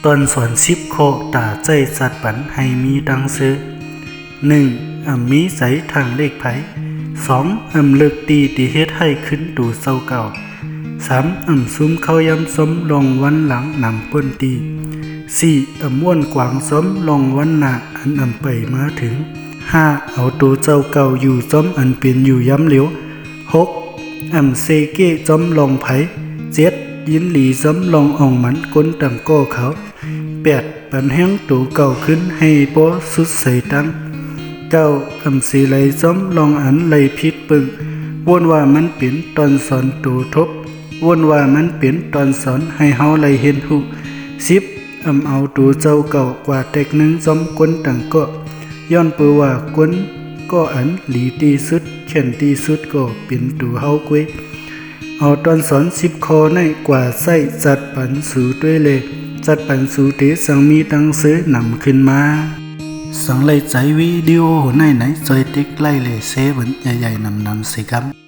ตอนสอน10ข้อตาใจจัดปันให้มีดังซื้อ 1. มีใสทางเลขไผ 2. เลิกตีเฮ็ดให้ขึ้นตูเศร้าเก่า 3. ซุ้มเข้ายำซ้มลองวันหลังนำป้นตี 4. ม่วนกวางซ้มลองวันหน้าอันไปมาถึง 5. เอาตูเจ้าเก่าอยู่ซ้มอันเป็นอยู่ย้ำเหลียว 6. เซเก้ซ้มลองไผ 7. ยินหลีซ้มลองอ่องมันก้นตังก้อเขา 8. ปันแห้งตูเก่าขึ้นให้บ่สุดใส่ตั้ง 9. สีไหลซ้มลองอันไหลพิษปึงวนว่ามันเป็นตอนสอนตูทบวนว่ามันเป็นตอนสอนให้เฮาไหลเห็นหู 10. เอาตูเจ้าเก่ากว่าแตกหนึ่งซ้มก้นตังก้อย้อนเปือว่าก้นก็อันหลีตีสุดเข็นตีสุดก็เป็นตูเฮาเกวยเอาตอนสอน10ข้อในกว่าใส่จัดปันสู่ด้วยเลยจัดปันสู่เตสังมีตังซื้อนำขึ้นมาสังไลใจวิดีโอไหนจอยติ๊กไล่เลยเซเวันใหญ่ๆนำสิครับ